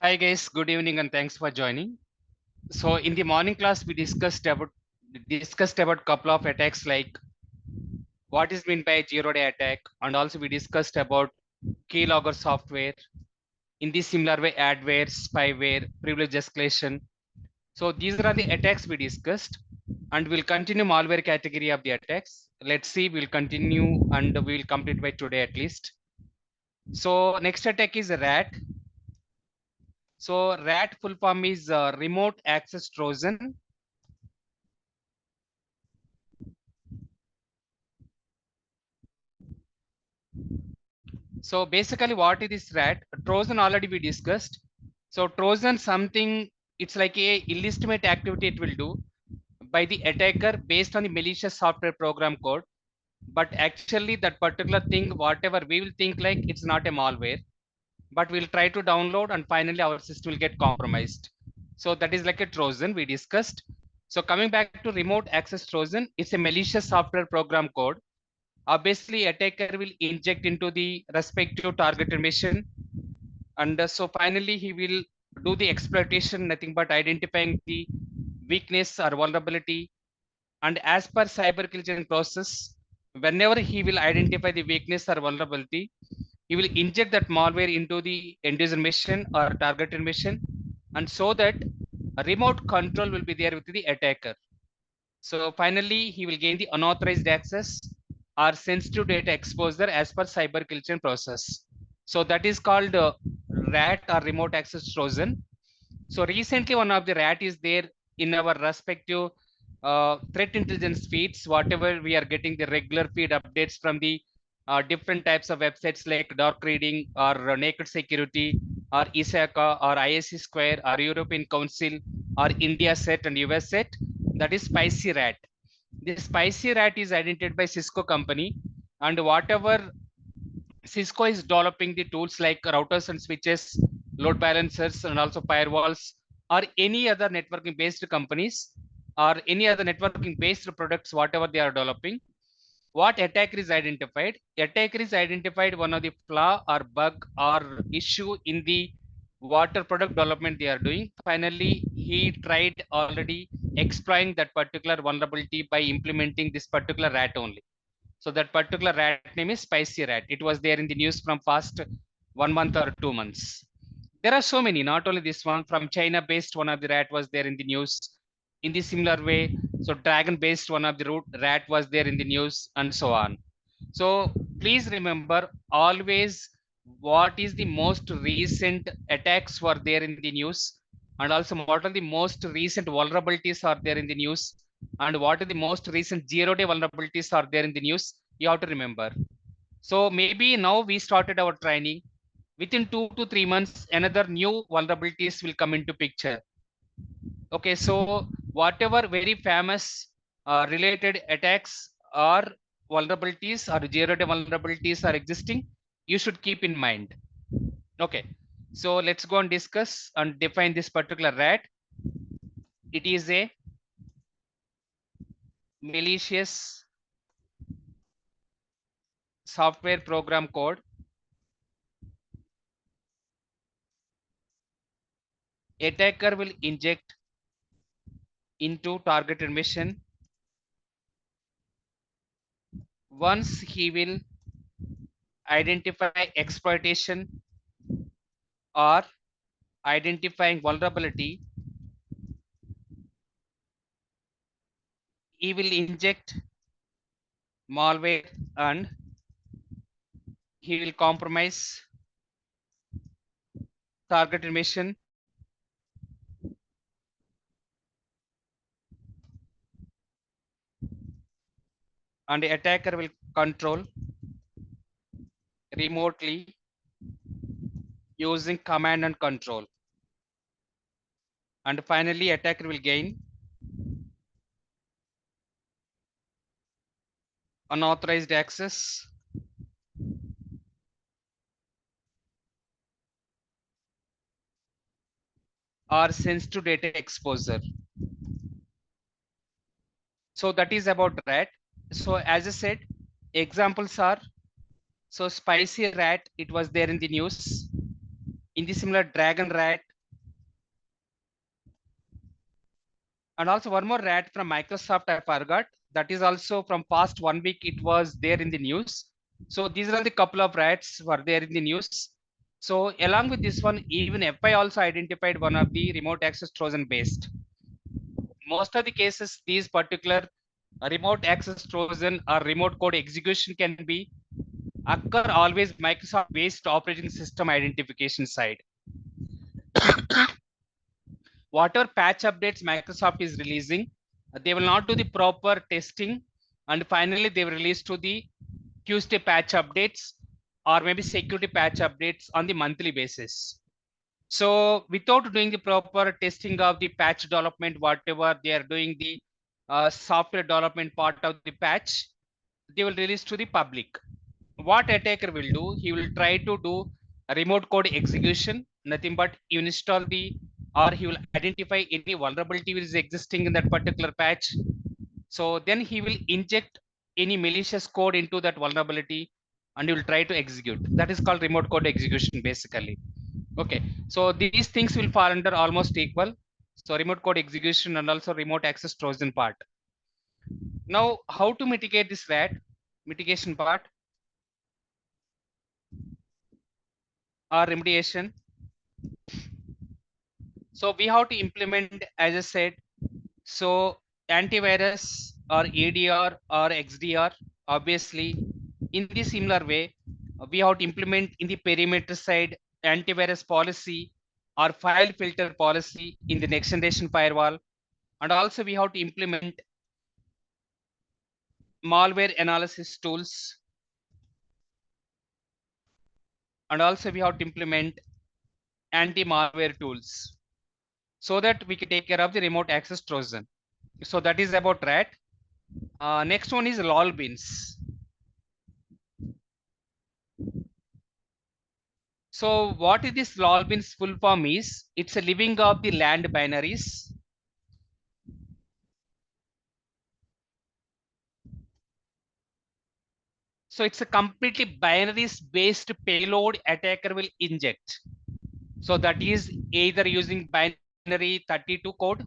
Hi guys, good evening and thanks for joining. So in the morning class we discussed about couple of attacks like what is meant by zero-day attack, and also we discussed about keylogger software. In the similar way, adware, spyware, privilege escalation. So these are the attacks we discussed, and we'll continue malware category of the attacks. Let's see, we'll continue and we'll complete by today at least. So next attack is rat. So rat full form is remote access Trojan. So basically what is this rat? Trojan already we discussed. So Trojan something, it's like a illegitimate activity it will do by the attacker based on the malicious software program code. But actually that particular thing, whatever we will think like it's not a malware, but we'll try to download and finally our system will get compromised. So that is like a Trojan we discussed. So coming back to remote access Trojan, it's a malicious software program code. Obviously attacker will inject into the respective targeted machine, and so finally he will do the exploitation, nothing but identifying the weakness or vulnerability. And as per cyberrkcybertechnology process, whenever he will identify the weakness or vulnerability, he will inject that malware into the end user machine or targeted machine, and so that a remote control will be there with the attacker. So finally, he will gain the unauthorized access or sensitive data exposure as per cyberrkcybertechnology process. So that is called RAT or remote access Trojan. So recently, one of the RAT is there in our respective threat intelligence feeds. Whatever we are getting the regular feed updates from the different types of websites like Dark Reading or Naked Security or ISACA or ISC Square or European Council or India Set and US Set, that is spicy rat. This spicy rat is identified by Cisco company, and whatever Cisco is developing the tools like routers and switches, load balancers, and also firewalls, or any other networking based companies or any other networking based products, whatever they are developing. What attacker is identified? Attacker is identified one of the flaw or bug or issue in the water product development they are doing. Finally, he tried already exploiting that particular vulnerability by implementing this particular rat only. So that particular rat name is spicy rat. It was there in the news from past 1 month or 2 months. There are so many, not only this one. From China based one of the rat was there in the news. In the similar way, so dragon based one of the root rat was there in the news, and so on. So please remember always what is the most recent attacks were there in the news, and also what are the most recent vulnerabilities are there in the news, and what are the most recent zero-day vulnerabilities are there in the news. You have to remember. So maybe now we started our training. Within 2 to 3 months, another new vulnerabilities will come into picture. Okay, so whatever very famous related attacks or vulnerabilities or zero-day vulnerabilities are existing, you should keep in mind. Okay, so let's go and discuss and define this particular rat. It is a malicious software program code. Attacker will inject into targeted mission. Once he will identify exploitation or identifying vulnerability, he will inject malware and he will compromise targeted mission. And the attacker will control remotely using command and control. And finally, attacker will gain unauthorized access or sensitive data exposure. So that is about rat. So as I said, examples are, so spicy rat, it was there in the news. In the similar dragon rat, And also one more rat from Microsoft I forgot. That is also from past 1 week. It was there in the news. So these are the couple of rats were there in the news. So along with this one, even FI also identified one of the remote access Trojan based. Most of the cases, these particular remote access Trojan or remote code execution can be occur always Microsoft based operating system identification side. Whatever patch updates Microsoft is releasing, they will not do the proper testing, and finally they will release to the Tuesday patch updates or maybe security patch updates on the monthly basis. So without doing the proper testing of the patch development, whatever they are doing the software development part of the patch, they will release to the public. What attacker will do, he will try to do a remote code execution, nothing but you install the, or he will identify any vulnerability which is existing in that particular patch. So then he will inject any malicious code into that vulnerability and he will try to execute. That is called remote code execution basically. Okay, so these things will fall under almost equal. So remote code execution and also remote access Trojan part. Now how to mitigate this rat mitigation part or remediation. So we have to implement, as I said, so antivirus or ADR or XDR, obviously, in the similar way, we have to implement in the perimeter side antivirus policy or file filter policy in the next generation firewall. And also we have to implement malware analysis tools. And also we have to implement anti-malware tools so that we can take care of the remote access Trojan. So that is about rat. Next one is Lbeans. So what is this Lbeans full form is? It's a living of the land binaries. So it's a completely binaries based payload attacker will inject. So that is either using binary 32 code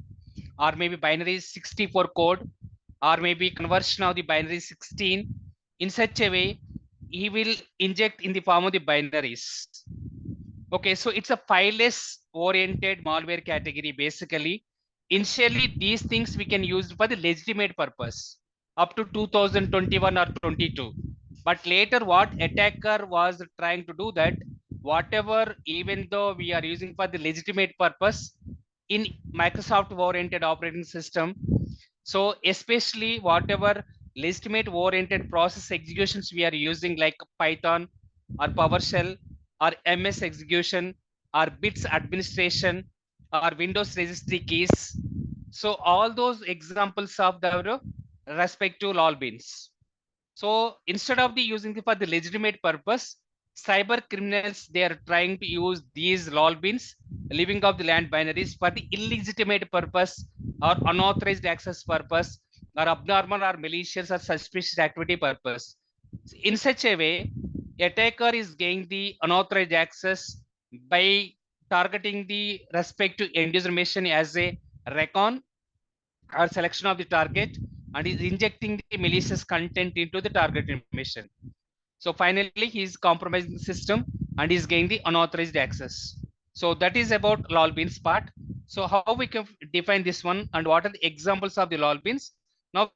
or maybe binary 64 code or maybe conversion of the binary 16. In such a way, he will inject in the form of the binaries. Okay, so it's a fileless oriented malware category basically. Initially, these things we can use for the legitimate purpose up to 2021 or 22. But later, what attacker was trying to do that whatever, even though we are using for the legitimate purpose in Microsoft oriented operating system, so especially whatever legitimate oriented process executions we are using like Python or PowerShell or MS execution or bits administration or Windows registry keys. So all those examples of the respective Lbeans. So instead of the using for the legitimate purpose, cyber criminals they are trying to use these Lbeans, living of the land binaries, for the illegitimate purpose or unauthorized access purpose or abnormal or malicious or suspicious activity purpose. In such a way, attacker is gaining the unauthorized access by targeting the respective end user machine as a recon or selection of the target and is injecting the malicious content into the targeted mission. So finally, he is compromising the system and is gaining the unauthorized access. So that is about Lbeans part. So how we can define this one and what are the examples of the Lbeans? Now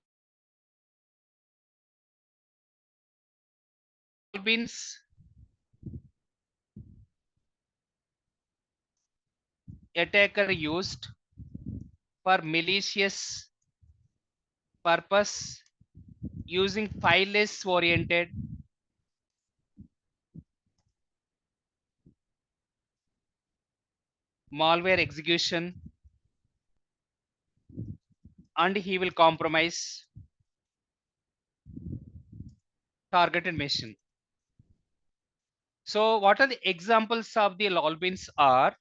Lbeans attacker used for malicious purpose using fileless oriented malware execution, and he will compromise targeted machine. So what are the examples of the Lbeans are?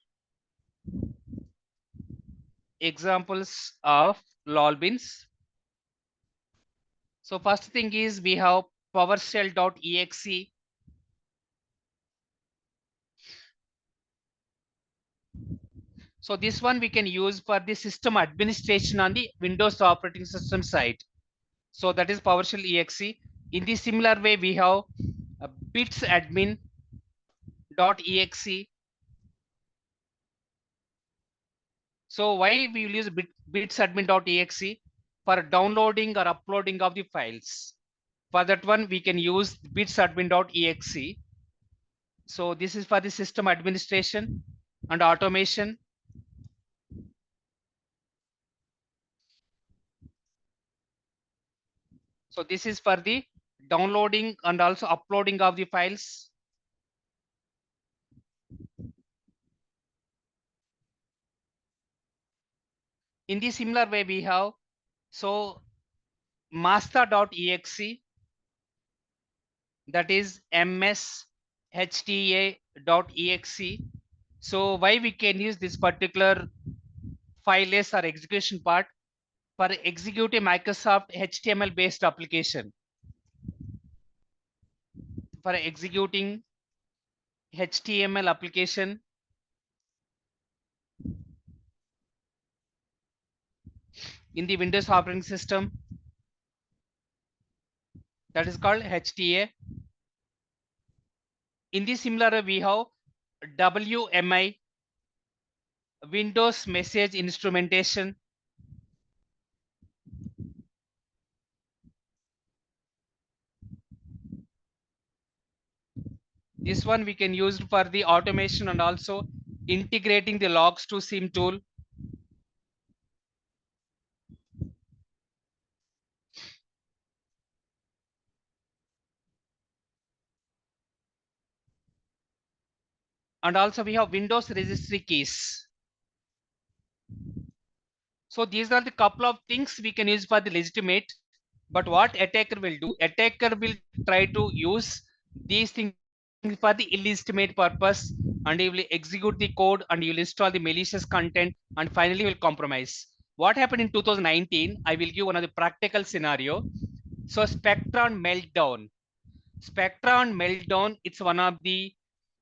Examples of Lbeans. So first thing is we have PowerShell.exe. So this one we can use for the system administration on the Windows operating system side. So that is PowerShell exe. In the similar way, we have bits admin.exe. So why we will use bits admin.exe? For downloading or uploading of the files. For that one, we can use bits admin.exe. So this is for the system administration and automation. So this is for the downloading and also uploading of the files. In the similar way, we have so master.exe, that is mshta.exe. So why we can use this particular fileless or execution part? For executing Microsoft HTML based application. For executing HTML application in the Windows operating system, that is called HTA. In the similar way, we have WMI, Windows Message Instrumentation. This one we can use for the automation and also integrating the logs to SIM tool. And also we have Windows registry keys. So these are the couple of things we can use for the legitimate. But what attacker will do? Attacker will try to use these things for the illegitimate purpose, and he will execute the code and he will install the malicious content and finally will compromise. What happened in 2019? I will give one of the practical scenario. So Spectra Meltdown. Spectra Meltdown, it's one of the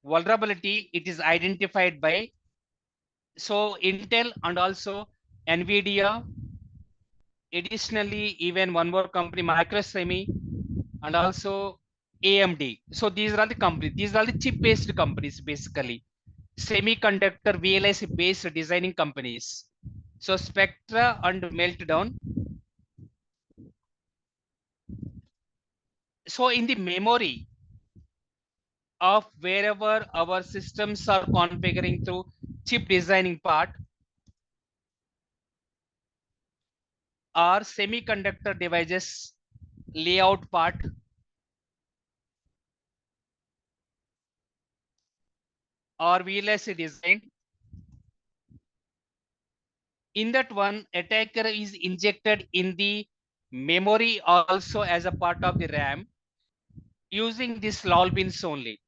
vulnerability. It is identified by so Intel and also Nvidia. Additionally, even one more company, Microsemi, and also AMD. So these are the companies. These are the chip-based companies, basically. Semiconductor VLSI-based designing companies. So Spectra and Meltdown. So in the memory of wherever our systems are configuring through chip designing part or semiconductor devices layout part or VLSI design. In that one, attacker is injected in the memory also as a part of the RAM using this Lbeans only.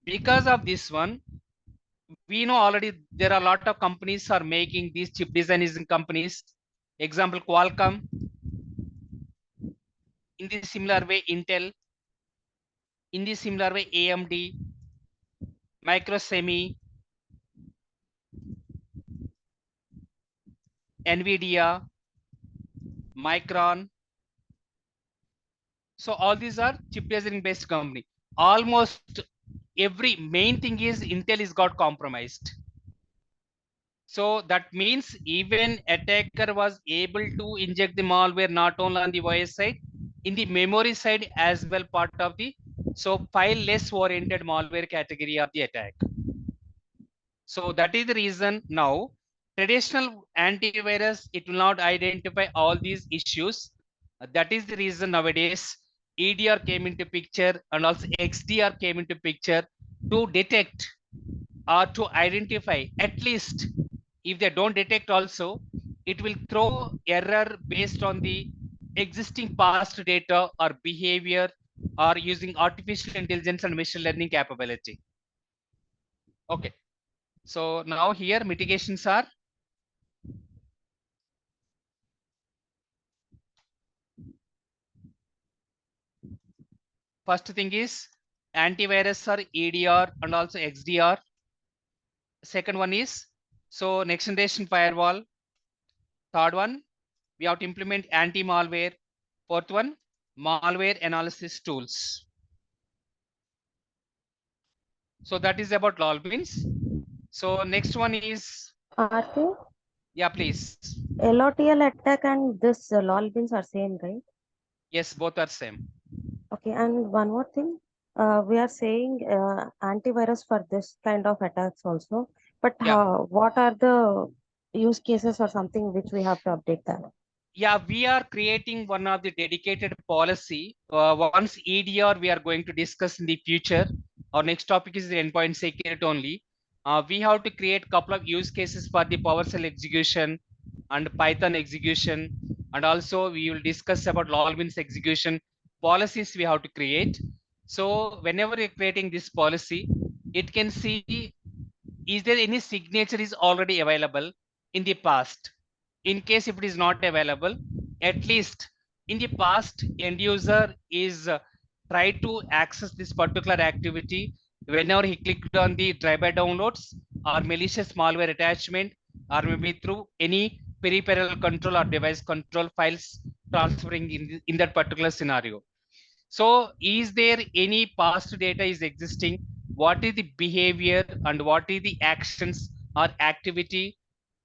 Because of this one, we know already there are a lot of companies are making these chip designing companies. Example, Qualcomm. In the similar way, Intel. In the similar way, AMD, Microsemi, Nvidia, Micron. So all these are chip designing based company. Almost every main thing is Intel is got compromised. So that means even attacker was able to inject the malware not only on the OS side, in the memory side as well, part of the so file less oriented malware category of the attack. So that is the reason now traditional antivirus, it will not identify all these issues. That is the reason nowadays EDR came into picture and also XDR came into picture to detect or to identify. At least if they don't detect also, it will throw error based on the existing past data or behavior or using artificial intelligence and machine learning capability. Okay. So now here mitigations are first thing is antivirus or EDR and also XDR. Second one is So next generation firewall. Third one, we have to implement anti-malware. Fourth one, malware analysis tools. So that is about Lbeans. So next one is, Arthi, yeah, please. LOTL attack and this Lbeans are same, right? Yes, both are same. Okay, and one more thing, we are saying antivirus for this kind of attacks also, but Yeah. what are the use cases or something which we have to update that? Yeah, we are creating one of the dedicated policy. Once EDR, we are going to discuss in the future. Our next topic is the endpoint security only. We have to create couple of use cases for the PowerShell execution and Python execution, and also we will discuss about Lbeans execution policies we have to create. So whenever you're creating this policy, it can see is there any signature is already available in the past. In case if it is not available, at least in the past end user is try to access this particular activity whenever he clicked on the driver downloads or malicious malware attachment, or maybe through any peripheral control or device control files transferring in that particular scenario. So is there any past data is existing? What is the behavior and what is the actions or activity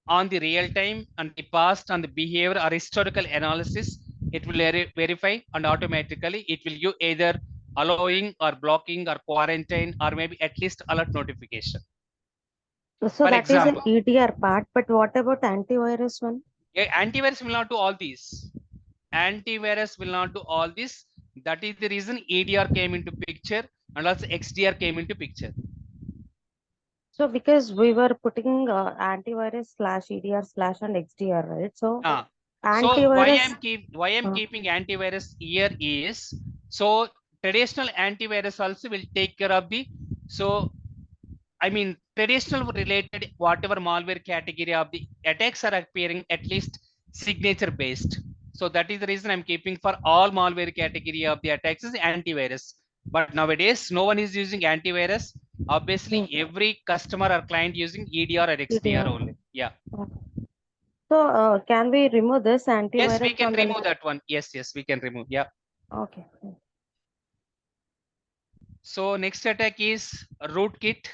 on the real time and the past and the behavior or historical analysis? It will verify and automatically it will give either allowing or blocking or quarantine or maybe at least alert notification. So For that is an example, EDR part, but what about antivirus one? antivirus will not do all these. Antivirus will not do all this. That is the reason EDR came into picture and also XDR came into picture. So because we were putting antivirus slash EDR slash and XDR, right? So Ah, so antivirus, why I'm uh, keeping antivirus here is, so traditional antivirus also will take care of the, so I mean traditional related whatever malware category of the attacks are appearing at least signature based. So that is the reason I'm keeping for all malware category of the attacks is antivirus. But nowadays no one is using antivirus. Obviously okay, every customer or client using EDR or XDR EDR. only. Yeah. Okay. So can we remove this Yes, antivirus we can from the remove list? that one. Yes, we can remove. Yeah. Okay. So next attack is Rootkit.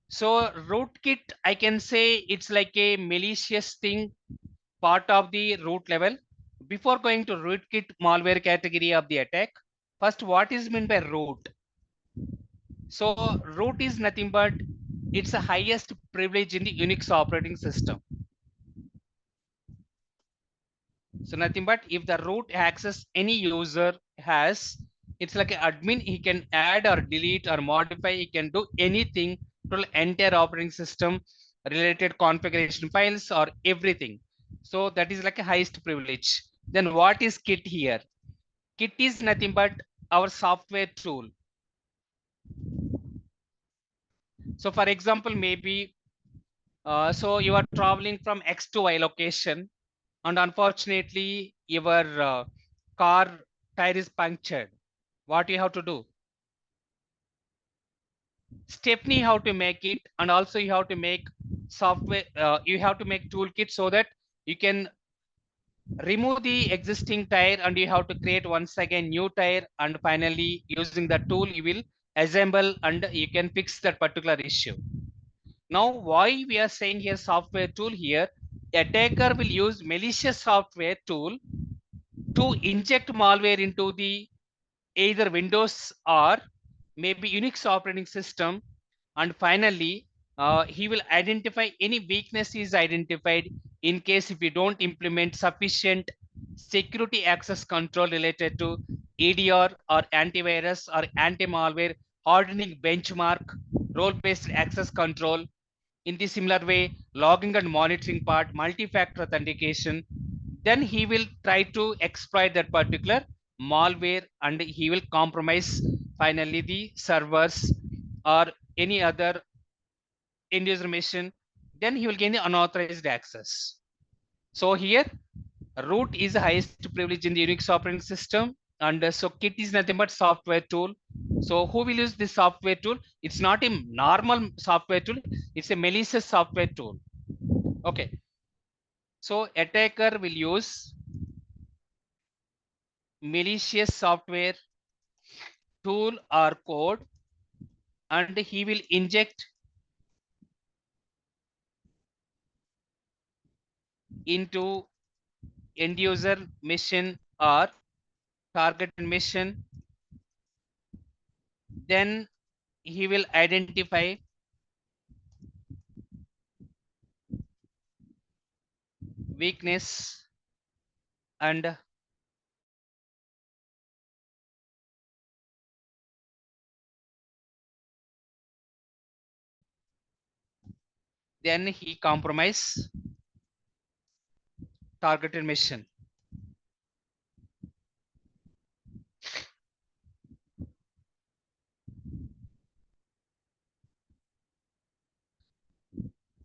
So Rootkit, I can say it's like a malicious thing, part of the root level. Before going to Rootkit malware category of the attack, first what is meant by root? So root is nothing but it's the highest privilege in the Unix operating system. So nothing but if the root access any user has, it's like an admin, he can add or delete or modify, he can do anything to the entire operating system related configuration files or everything. So that is like a highest privilege. Then what is Kit here? Kit is nothing but our software tool. So for example, maybe so you are traveling from X to Y location and unfortunately your car tire is punctured. What you have to do? Stepney how to make it, and also you have to make software, you have to make toolkit so that you can remove the existing tire and you have to create once again new tire, and finally using the tool you will assemble and you can fix that particular issue. Now why we are saying here software tool here, attacker will use malicious software tool to inject malware into the either Windows or maybe Unix operating system, and finally he will identify any weakness is identified in case if you don't implement sufficient security access control related to EDR or antivirus or anti-malware hardening benchmark role-based access control. In the similar way, logging and monitoring part, multi-factor authentication, then he will try to exploit that particular malware and he will compromise finally the servers or any other end user machine. Then he will gain the unauthorized access. So here root is the highest privilege in the Unix operating system, And so kit is nothing but software tool. So who will use this software tool? It's not a normal software tool, it's a malicious software tool. Okay, so attacker will use malicious software tool or code, and he will inject into end user machine or target machine. Then he will identify weakness, and then he compromise targeted mission.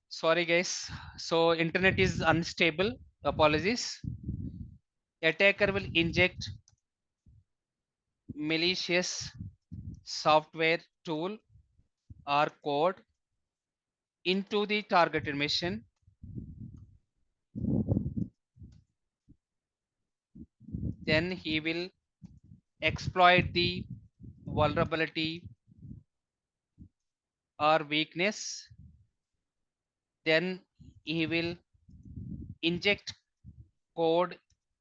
Sorry guys, so internet is unstable, apologies. Attacker will inject malicious software tool or code into the targeted machine. Then he will exploit the vulnerability or weakness. Then he will inject code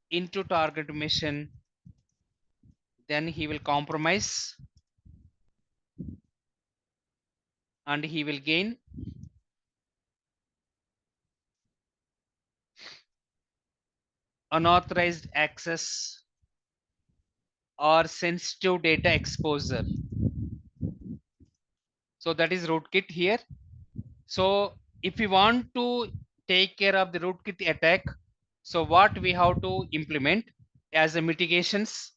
into target machine. Then he will compromise and he will gain unauthorized access or sensitive data exposure. So that is rootkit here. So if we want to take care of the rootkit attack, so what we have to implement as a mitigations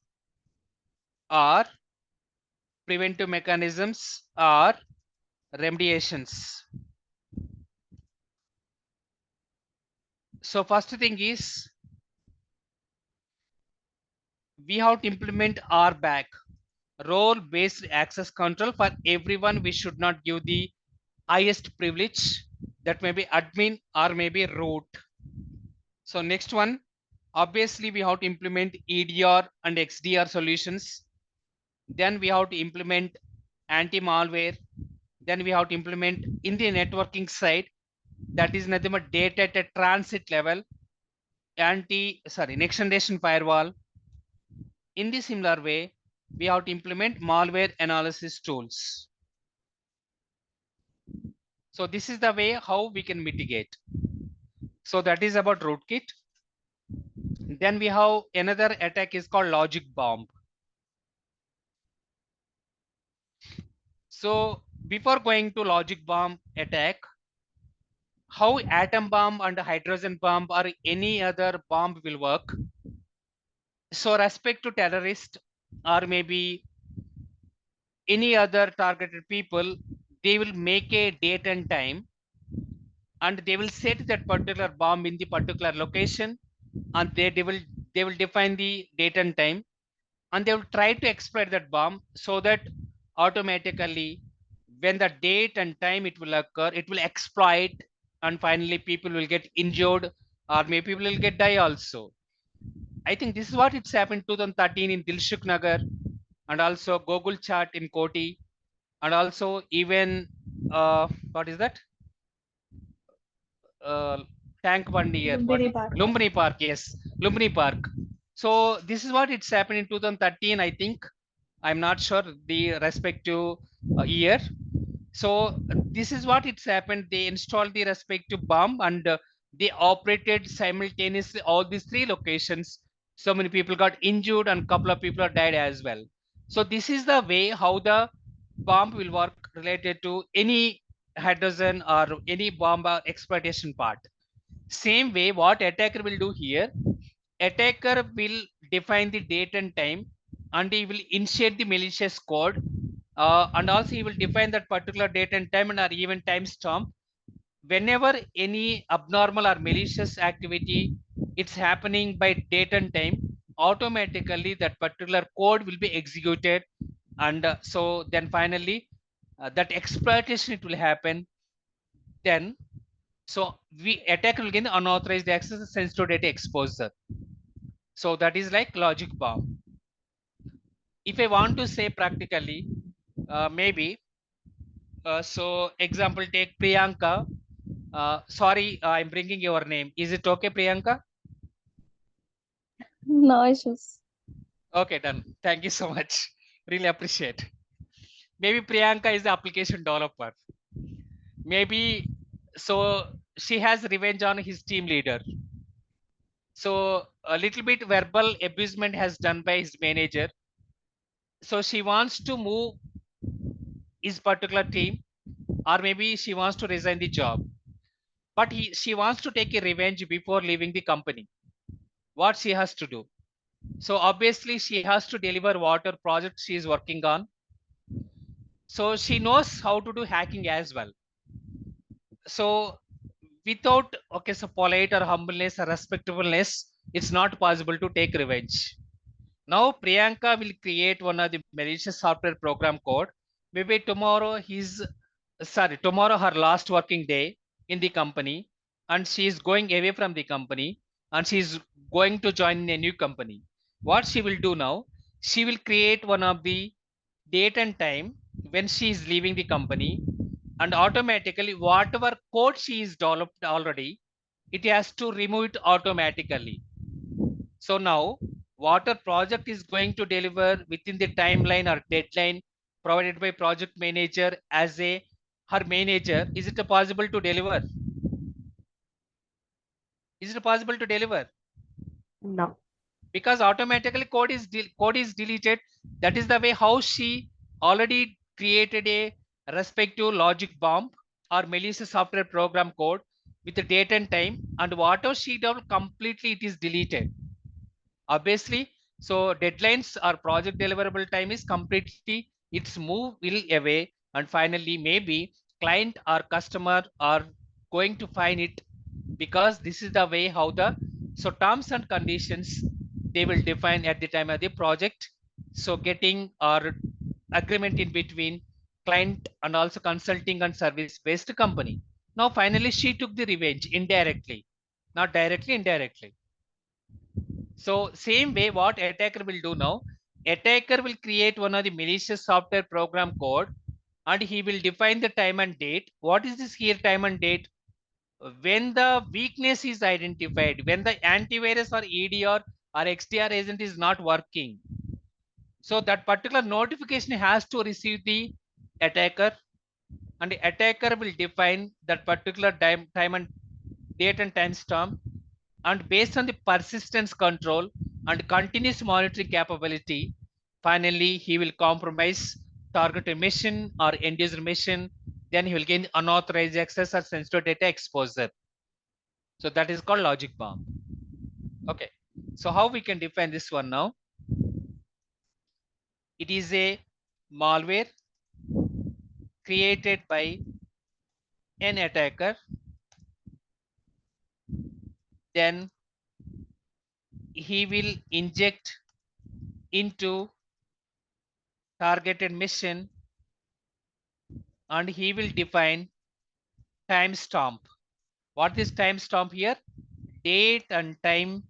or preventive mechanisms or remediations. So first thing is we have to implement RBAC, role based access control. For everyone, we should not give the highest privilege, that may be admin or maybe root. So next one, obviously we have to implement EDR and XDR solutions. Then we have to implement anti-malware. Then we have to implement in the networking side, that is nothing but data at a transit level, next generation firewall. In the similar way, we have to implement malware analysis tools. So this is the way how we can mitigate. So that is about rootkit. Then we have another attack is called logic bomb. So before going to logic bomb attack, how atom bomb and hydrogen bomb or any other bomb will work. So respect to terrorist or maybe any other targeted people, they will make a date and time, and they will set that particular bomb in the particular location, and they will define the date and time, and they will try to exploit that bomb, so that automatically when the date and time it will occur, it will exploit, and finally people will get injured or maybe people will get die also. I think this is what it's happened 2013 in Dilshuk Nagar, and also Google chat in Koti, and also even what is that, uh, tank one year, what Lumbini Park. Lumbini Park, yes, Lumbini Park. So this is what it's happened in 2013, I think. I'm not sure the respective year. So this is what it's happened. They installed the respective bomb, and they operated simultaneously all these three locations. So many people got injured and couple of people are died as well. So this is the way how the bomb will work related to any hydrogen or any bomb exploitation part. Same way what attacker will do here, attacker will define the date and time, and he will initiate the malicious code, and also he will define that particular date and time and or even timestamp. Whenever any abnormal or malicious activity it's happening by date and time, automatically that particular code will be executed, and so then finally that exploitation it will happen. Then so we attacker will gain unauthorized access to sensitive data exposure. So that is like logic bomb. If I want to say practically, maybe so example take Priyanka. Sorry, I'm bringing your name. Is it okay, Priyanka? No issues. Okay, done. Thank you so much. Really appreciate. Maybe Priyanka is the application developer. Maybe so she has revenge on his team leader. So a little bit verbal abusement has done by his manager. So she wants to move his particular team, or maybe she wants to resign the job. But she wants to take a revenge before leaving the company. What she has to do? So obviously she has to deliver whatever project she is working on. So she knows how to do hacking as well. So without okay, so polite or humbleness or respectableness, it's not possible to take revenge. Now Priyanka will create one of the malicious software program code. Maybe tomorrow her last working day in the company, and she is going away from the company, and she is going to join a new company. What she will do now? She will create one of the date and time when she is leaving the company, and automatically whatever code she is developed already, it has to remove it automatically. So now water project is going to deliver within the timeline or deadline provided by project manager as a her manager. Is it possible to deliver? Is it possible to deliver? No. Because automatically code is deleted. That is the way how she already created a respective logic bomb or malicious software program code with the date and time, and whatever she done completely it is deleted. Obviously, so deadlines or project deliverable time is completely its move will away, and finally maybe client or customer are going to find it, because this is the way how the so terms and conditions they will define at the time of the project. So getting or agreement in between client and also consulting and service based company. Now finally she took the revenge indirectly, not directly, indirectly. So same way what attacker will do now, attacker will create one of the malicious software program code, and he will define the time and date. What is this here time and date? When the weakness is identified, when the antivirus or EDR or XDR agent is not working. So that particular notification has to receive the attacker, and the attacker will define that particular time and date and timestamp, and based on the persistence control and continuous monitoring capability, finally he will compromise target machine or end user machine. Then he will gain unauthorized access or sensitive data exposure. So that is called logic bomb. Okay, so how we can define this one now? It is a malware created by an attacker, then he will inject into targeted mission, and he will define timestamp. What is timestamp here? Date and time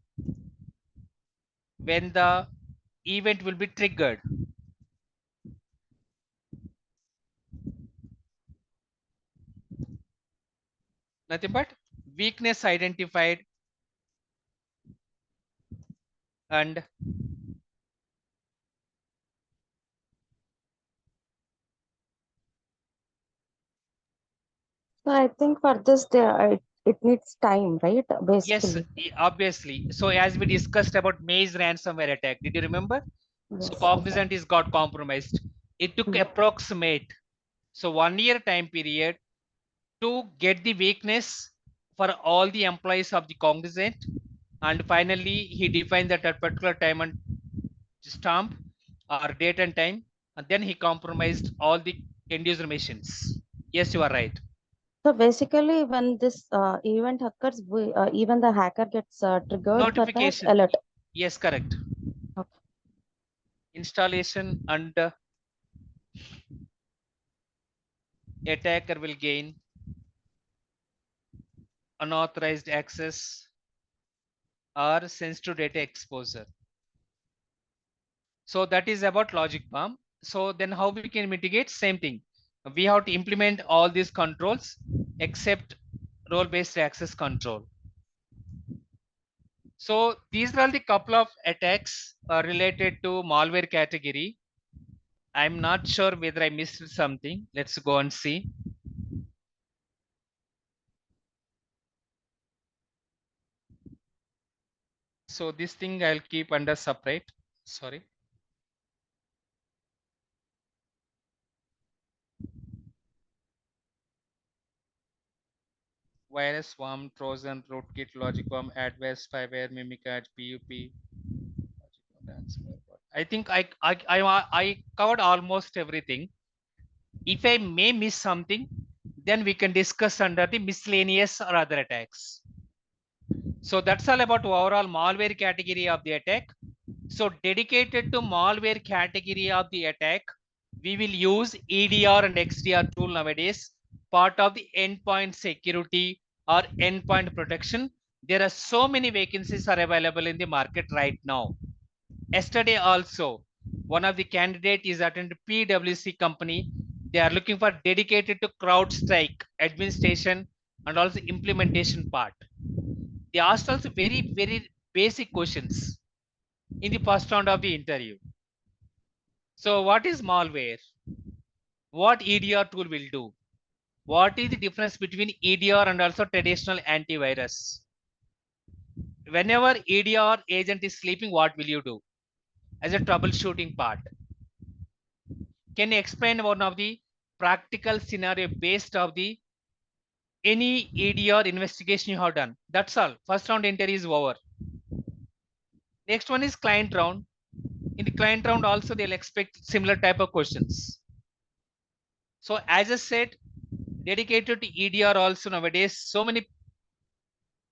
when the event will be triggered. Nothing but weakness identified and So I think for this, it needs time, right? yes, Basically. obviously. So as we discussed about Maze ransomware attack, did you remember? So Yes. Cognizant is got compromised. It took Mm. approximate so 1 year time period to get the weakness for all the employees of the Cognizant, and finally he defined that at particular time and stamp or date and time, and then he compromised all the end user machines. Yes, you are right. So basically, when this event occurs, even the hacker gets triggered for that Notification. alert. Yes, correct. installation and attacker will gain unauthorized access or sensitive data exposure. So that is about logic bomb. So then how we can mitigate? Same thing. We have to implement all these controls except role-based access control. So these are the couple of attacks related to malware category. I'm not sure whether I missed something. Let's go and see. So this thing I'll keep under separate. Sorry. Virus, worm, Trojan, Rootkit, logic worm, adverse, spyware, mimicat, PUP. I think I covered almost everything. If I may miss something, then we can discuss under the miscellaneous or other attacks. So that's all about overall malware category of the attack. So dedicated to malware category of the attack, we will use EDR and XDR tool nowadays, part of the endpoint security or endpoint protection. There are so many vacancies are available in the market right now. Yesterday also, one of the candidate is attended PwC company. They are looking for dedicated to CrowdStrike administration and also implementation part. They asked also very basic questions in the first round of the interview. So what is malware? What EDR tool will do? What is the difference between EDR and also traditional antivirus? Whenever EDR agent is sleeping, what will you do as a troubleshooting part? Can you explain one of the practical scenario based of the any EDR investigation you have done? That's all. First round interview is over. Next one is client round. In the client round also they'll expect similar type of questions. So as I said, dedicated to EDR also nowadays, so many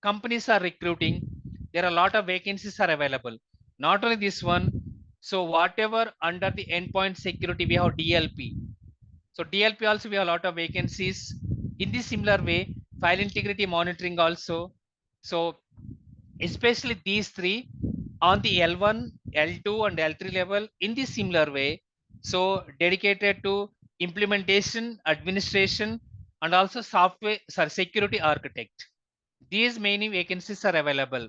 companies are recruiting. There are a lot of vacancies are available. Not only this one. So whatever under the endpoint security, we have DLP. So DLP also we have a lot of vacancies. In the similar way, file integrity monitoring also. So especially these three on the L1, L2 and L3 level in the similar way. So dedicated to implementation, administration and also software, sorry, security architect. These many vacancies are available.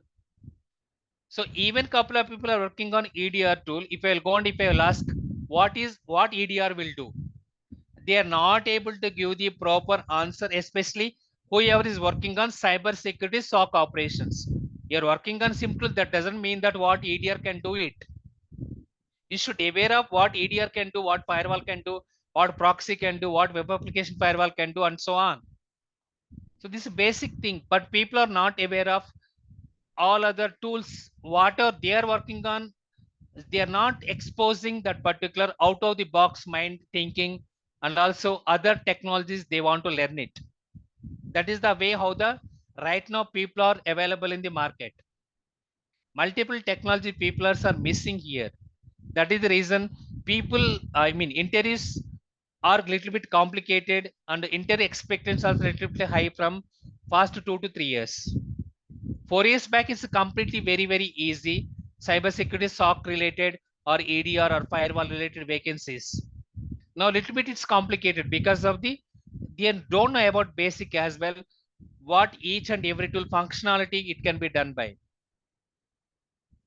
So even couple of people are working on EDR tool. If I will go and if I will ask what EDR will do, they are not able to give the proper answer, especially whoever is working on cyber security SOC operations. You're working on simple, that doesn't mean that what EDR can do it. You should be aware of what EDR can do, what firewall can do, what proxy can do, what web application firewall can do, and so on. So this is basic thing, but people are not aware of all other tools. What are they are working on? They are not exposing that particular out of the box mind thinking and also other technologies they want to learn it. That is the way how the right now people are available in the market. Multiple technology people are missing here. That is the reason people, I mean, interviews are a little bit complicated and interview expectations are a little bit high from past 2 to 3 years. 4 years back is completely very easy. Cybersecurity SOC related or EDR or firewall related vacancies. Now a little bit it's complicated because of the they don't know about basic as well. What each and every tool functionality it can be done by.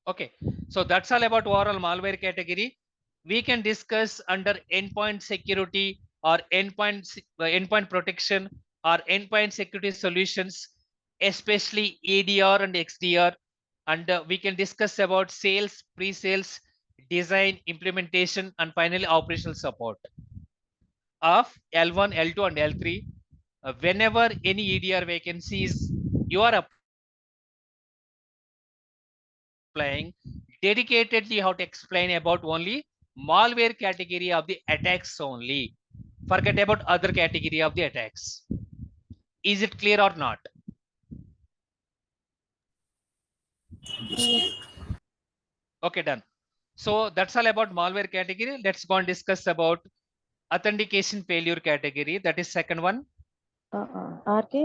Okay, so that's all about overall malware category. We can discuss under endpoint security or endpoint protection or endpoint security solutions, especially EDR and XDR. And we can discuss about sales, pre-sales, design, implementation, and finally operational support of L1, L2, and L3. Whenever any EDR vacancies you are applying, dedicatedly how to explain about only malware category of the attacks only. Forget about other category of the attacks. Is it clear or not? Yes. Okay, done. So that's all about malware category. Let's go and discuss about authentication failure category. That is second one. RK,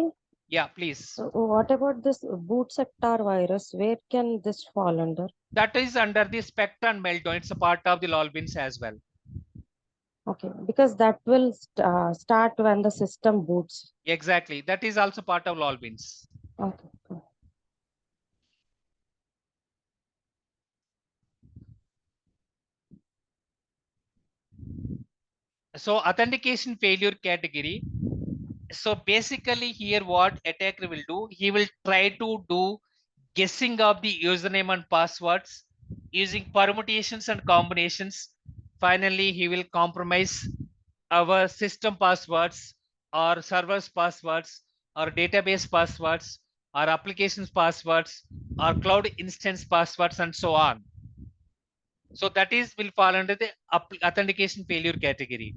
Yeah, please. what about this boot sector virus? Where can this fall under? That is under the Spectra Meltdown. It's a part of the Lbeans as well. Okay, because that will start when the system boots. Exactly. That is also part of Lbeans. Okay. Okay. So authentication failure category. So basically here what attacker will do, he will try to do guessing of the username and passwords using permutations and combinations. Finally, he will compromise our system passwords or servers passwords or database passwords or applications passwords or cloud instance passwords and so on. So that is will fall under the authentication failure category.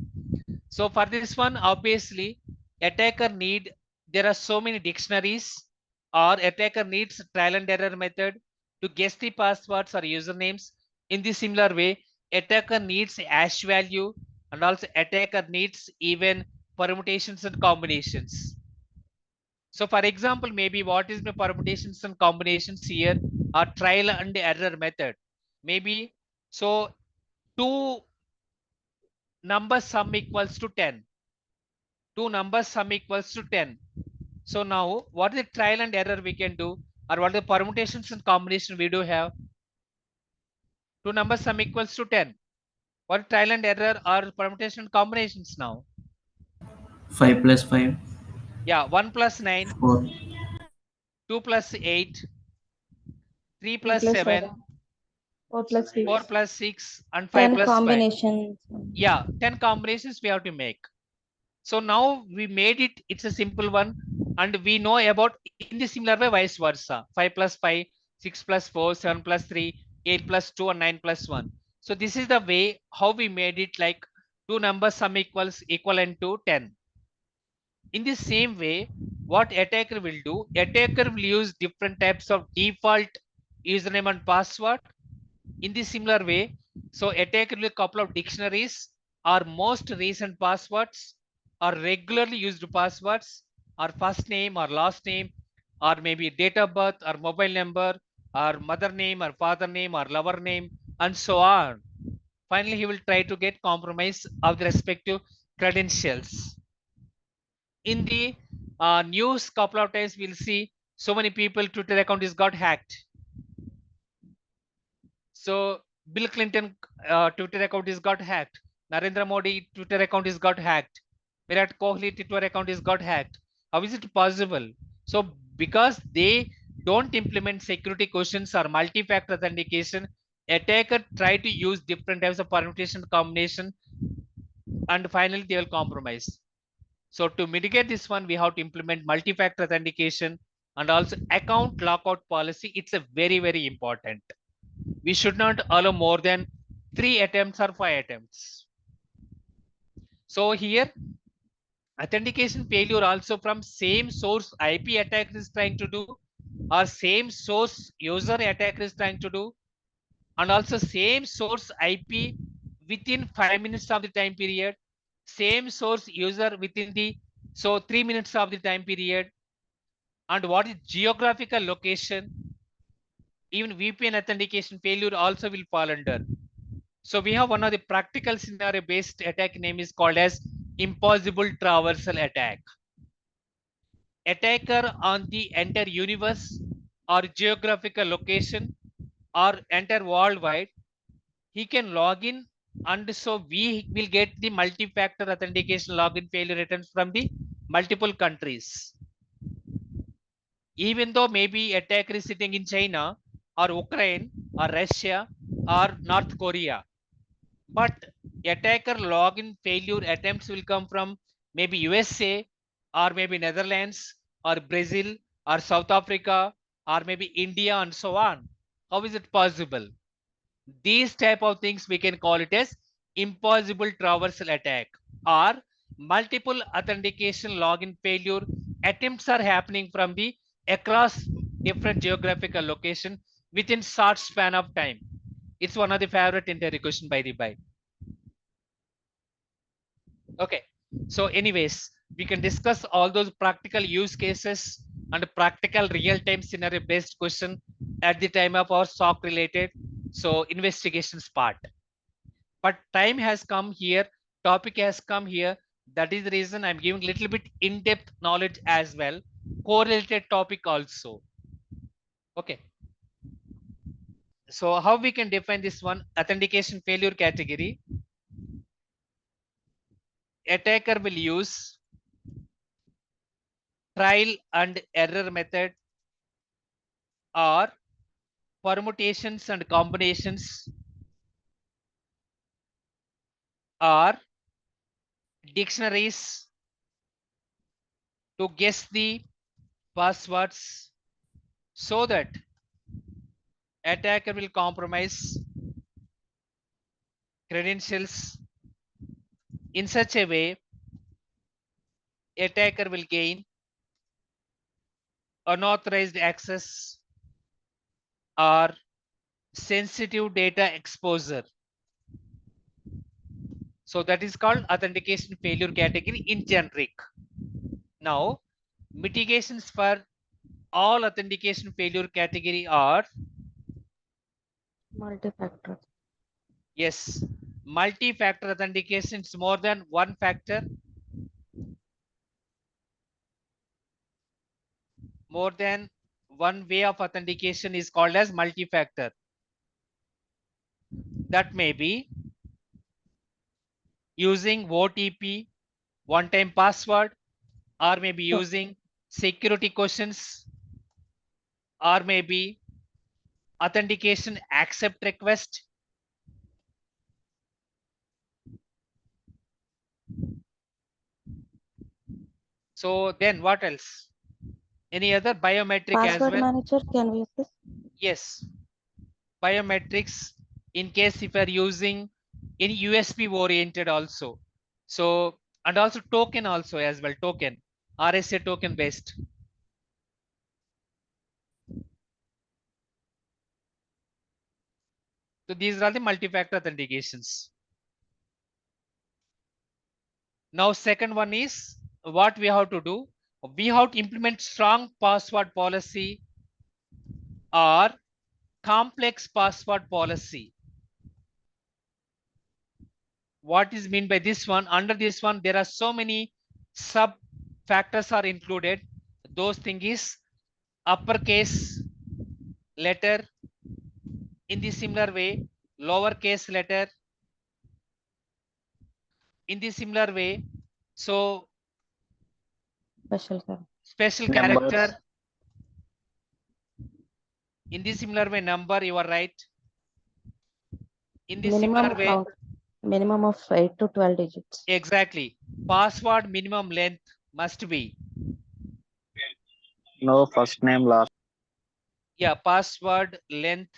So for this one, obviously, attacker need, there are so many dictionaries or attacker needs trial and error method to guess the passwords or usernames. In the similar way, attacker needs hash value and also attacker needs even permutations and combinations. So for example, maybe what is the permutations and combinations here are trial and error method. Maybe so two numbers sum equals to 10. Two numbers sum equals to 10. So now what is the trial and error we can do, or what are the permutations and combination we do have? Two numbers sum equals to 10. What trial and error or permutation and combinations now? 5 plus 5, Yeah, 1 plus 9, 4. 2 plus 8, 3 3 plus plus 7, 7, 4 plus 6, 4 plus 6, and 5 10 plus 5. combinations. Yeah, 10 combinations we have to make. So now we made it, it's a simple one, and we know about in the similar way vice versa. 5 plus 5, 6 plus 4, 7 plus 3, 8 plus 2, and 9 plus 1. So this is the way how we made it, like two numbers sum equals equivalent to 10. In the same way, what attacker will do, attacker will use different types of default username and password. In the similar way, so attacker will couple of dictionaries or most recent passwords or regularly used passwords or first name or last name or maybe date of birth or mobile number or mother name or father name or lover name and so on. Finally, he will try to get compromise of the respective credentials. In the news, couple of times we'll see so many people Twitter account is got hacked. So Bill Clinton Twitter account is got hacked. Narendra Modi Twitter account is got hacked. Virat Kohli Twitter account is got hacked. How is it possible? So because they don't implement security questions or multi-factor authentication, attacker try to use different types of permutation combination, and finally they will compromise. So to mitigate this one, we have to implement multi-factor authentication and also account lockout policy. It's a very important. We should not allow more than 3 attempts or 5 attempts. So here authentication failure also from same source IP attacker is trying to do, or same source user attacker is trying to do, and also same source IP within 5 minutes of the time period, same source user within the 3 minutes of the time period, and what is geographical location. Even VPN authentication failure also will fall under. So we have one of the practical scenario based attack name is called as impossible traversal attack. Attacker on the entire universe or geographical location or enter worldwide, he can log in, and so we will get the multi-factor authentication login failure attempts from the multiple countries. Even though maybe attacker is sitting in China or Ukraine or Russia or North Korea, but attacker login failure attempts will come from maybe USA or maybe Netherlands or Brazil or South Africa or maybe India and so on. How is it possible? These type of things we can call it as impossible traversal attack, or multiple authentication login failure attempts are happening from the across different geographical location within short span of time. It's one of the favorite interview question by the by. Okay. So anyways, we can discuss all those practical use cases and practical real-time scenario based question at the time of our SOC related. So investigations part. But time has come here, topic has come here. That is the reason I'm giving little bit in-depth knowledge as well, correlated topic also. Okay. So how we can define this one? Authentication failure category. Attacker will use trial and error method or permutations and combinations or dictionaries to guess the passwords so that attacker will compromise credentials in such a way attacker will gain unauthorized access or sensitive data exposure. So that is called authentication failure category in generic. Now, mitigations for all authentication failure category are Multi-factor. yes, multi-factor authentication is more than one factor. More than one way of authentication is called as multi-factor. That may be using OTP, one-time password, or maybe using security questions, or maybe authentication accept request. So then what else? Any other biometric as Password well? manager, can we use this? Yes, biometrics in case if you are using any USB oriented also. So and also token also as well, token, RSA token based. So these are the multi-factor authentications. Now second one is what we have to do. We have to implement strong password policy or complex password policy. What is mean by this one? Under this one, there are so many sub factors are included. Those thing is uppercase letter in the similar way, lowercase letter in the similar way. So Special character. special Numbers. character in the similar way, number, you are right. In the similar way, Count. Minimum of 8 to 12 digits. exactly. Password minimum length must be. No first name, last. Yeah, password length.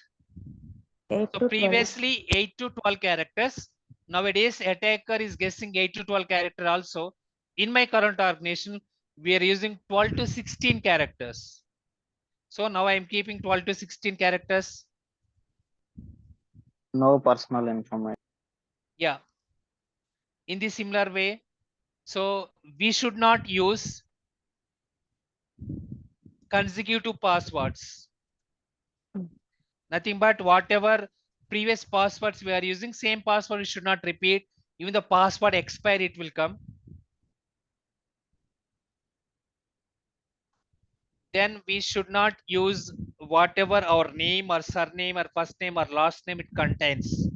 8 So to 12. previously 8 to 12 characters. Nowadays, attacker is guessing 8 to 12 character also. In my current organization, we are using 12 to 16 characters. So now I am keeping 12 to 16 characters. No personal information. Yeah. In the similar way, so we should not use consecutive passwords. Nothing but whatever previous passwords we are using, same password we should not repeat. Even the password expire, it will come. Then we should not use whatever our name or surname or first name or last name it contains.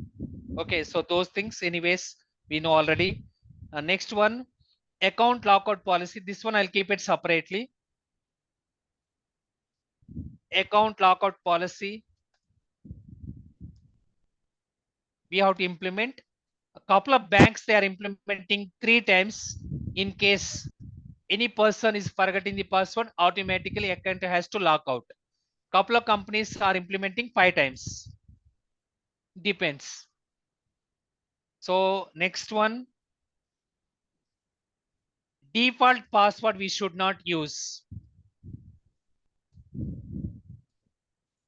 Okay, so those things anyways we know already. Next one, account lockout policy. This one I'll keep it separately. Account lockout policy we have to implement. A couple of banks they are implementing 3 times. In case any person is forgetting the password, automatically account has to lock out. Couple of companies are implementing 5 times. Depends. So next one, default password we should not use.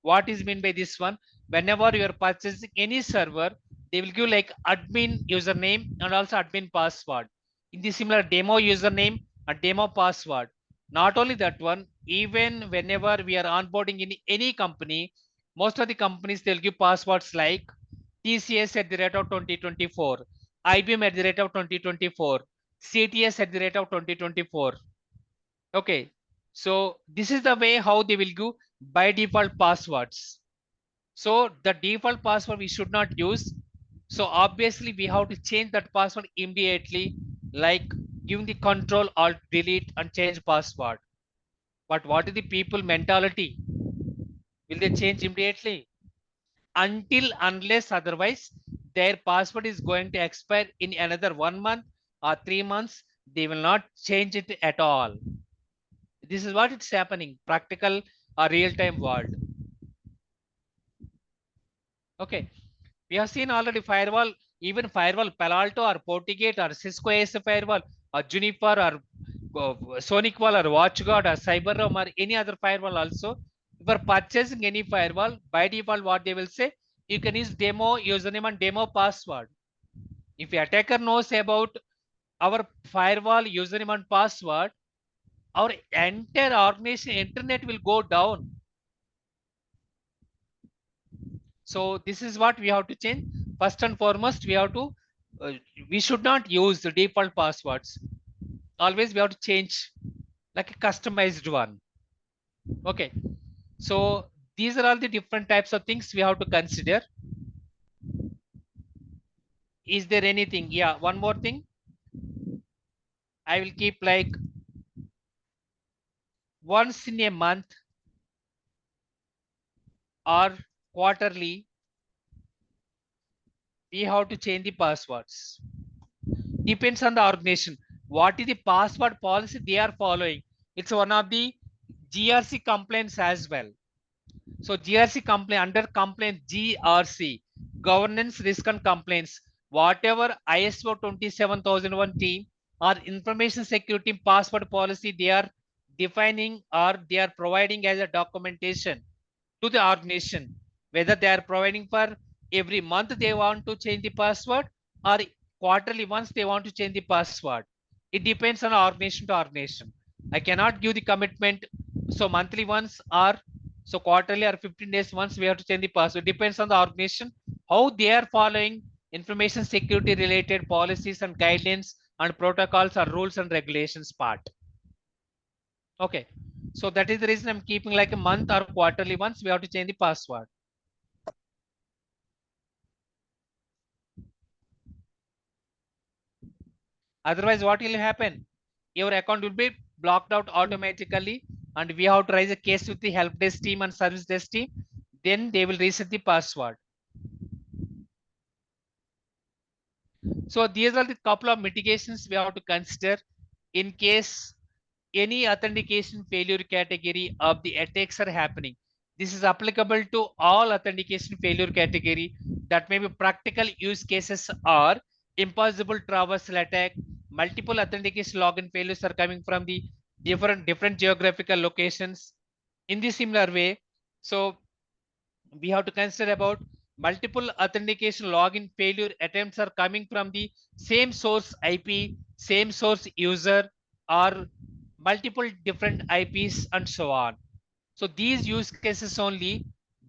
What is mean by this one? whenever you are purchasing any server, they will give like admin username and also admin password. In the similar demo username and demo password. Not only that one, even whenever we are onboarding in any company, most of the companies they'll give passwords like TCS at the rate of 2024, IBM at the rate of 2024, CTS at the rate of 2024. Okay, so this is the way how they will give by default passwords. So the default password we should not use. So obviously we have to change that password immediately, like giving the control alt delete and change password. But what is the people mentality? Will they change immediately? Until unless otherwise their password is going to expire in another 1 month or 3 months, they will not change it at all. This is what it's happening, practical or real-time world. Okay, we have seen already firewall, even firewall Palo Alto or FortiGate or Cisco AS firewall or Juniper or SonicWall or WatchGuard or CyberRkm or any other firewall also. If you are purchasing any firewall, by default what they will say, you can use demo username and demo password. If the attacker knows about our firewall username and password, our entire organization internet will go down. So this is what we have to change. First and foremost, we have to we should not use the default passwords. Always we have to change like a customized one. Okay, so these are all the different types of things we have to consider. Is there anything? Yeah, one more thing. I will keep like once in a month or quarterly, we have to change the passwords. Depends on the organization. What is the password policy they are following? It's one of the GRC complaints as well. So GRC complaint under complaint GRC, governance risk and complaints, whatever ISO 27001 team or information security password policy they are defining or they are providing as a documentation to the organization, whether they are providing for every month they want to change the password or quarterly once they want to change the password. It depends on organization to organization. I cannot give the commitment. So monthly once or so quarterly or 15 days once we have to change the password. Depends on the organization how they are following information security related policies and guidelines and protocols or rules and regulations part. Okay, so that is the reason I'm keeping like a month or quarterly once we have to change the password. Otherwise, what will happen? Your account will be blocked out automatically, and we have to raise a case with the help desk team and service desk team. Then they will reset the password. So these are the couple of mitigations we have to consider in case any authentication failure category of the attacks are happening. This is applicable to all authentication failure category that may be practical use cases or impossible traversal attack. Multiple authentication login failures are coming from the different geographical locations in the similar way. So we have to consider about multiple authentication login failure attempts are coming from the same source IP, same source user, or multiple different IPs and so on. So these use cases only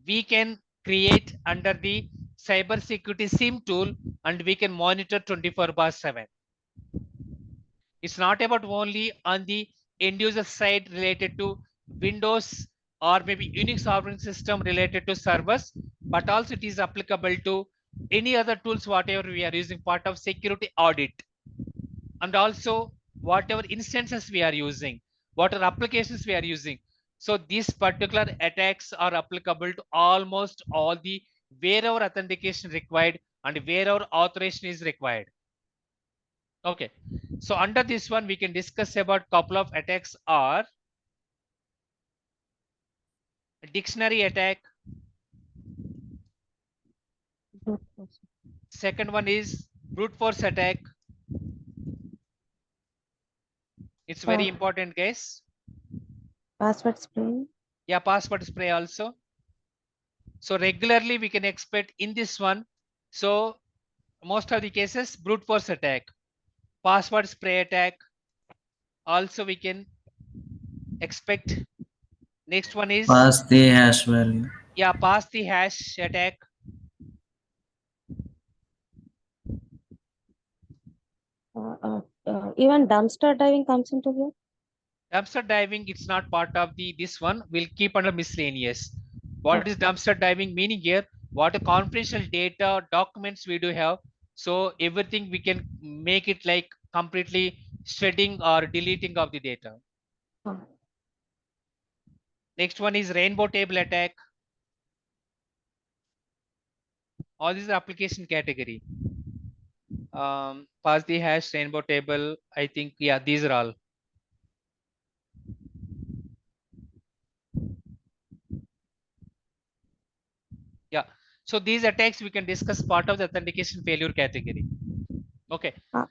we can create under the cybersecurity SIM tool and we can monitor 24/7. It's not about only on the end user side related to Windows or maybe Unix operating system related to servers, but also it is applicable to any other tools, whatever we are using part of security audit, and also whatever instances we are using, whatever applications we are using. So these particular attacks are applicable to almost all the wherever authentication required and wherever authorization is required. Okay, so under this one we can discuss about couple of attacks are dictionary attack. Second one is brute force attack. It's very important, guys. Password spray. Yeah, password spray also. So regularly we can expect in this one. So most of the cases brute force attack, password spray attack. Also we can expect. Next one is Pass the hash value. yeah, pass the hash attack. Even dumpster diving comes into here. Dumpster diving, it's not part of the this one. We'll keep under miscellaneous. What is dumpster diving meaning here? What a confidential data documents we do have. So everything we can make it like completely shredding or deleting of the data. Uh, Next one is rainbow table attack. All these are application category. Pass the hash, rainbow table. I think yeah, these are all. Yeah. So these attacks we can discuss part of the authentication failure category. Okay. uh,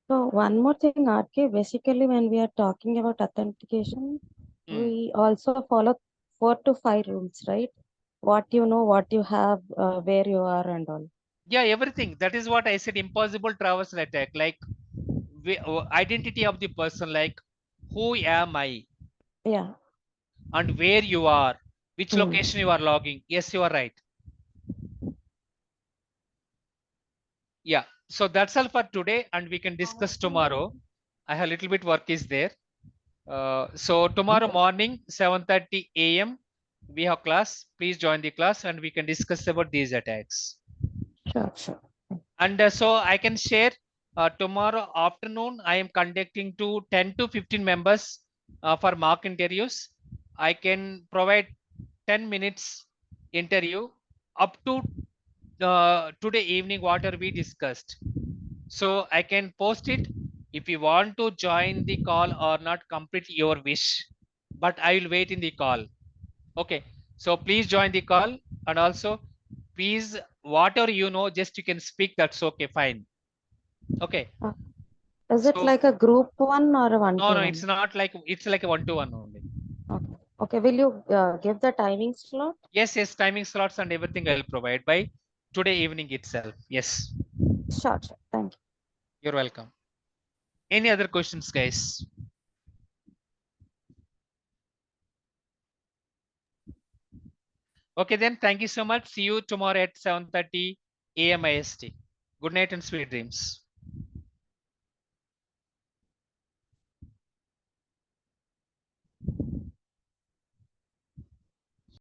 So one more thing, RK, basically when we are talking about authentication, we also follow 4 to 5 rules, right? What you know, what you have, where you are and all. Yeah, everything. That is what I said. Impossible traversal attack, like identity of the person, like who am I Yeah. and where you are, which Hmm. location you are logging. Yes, you are right. Yeah. So that's all for today, and we can discuss tomorrow. I have a little bit work is there. So tomorrow morning, 7:30 a.m. we have class. Please join the class, and we can discuss about these attacks. Sure, sure. And so I can share tomorrow afternoon. I am conducting to 10 to 15 members for mock interviews. I can provide 10 minutes interview up to today evening, whatever we discussed. So I can post it. If you want to join the call or not, complete your wish. But I will wait in the call. Okay. So please join the call, and also please whatever you know, just you can speak. That's okay. Fine. Okay. Uh, is it So like a group one or a one no, to no, it's one? not like it's like a one-to-one only. Okay. Okay. Will you give the timing slot? Yes, yes, timing slots and everything I'll provide by today evening itself. Yes, Sure, sure. Thank you. you're welcome. Any other questions, guys? Okay, then thank you so much. See you tomorrow at 7:30 a.m. IST. Good night and sweet dreams.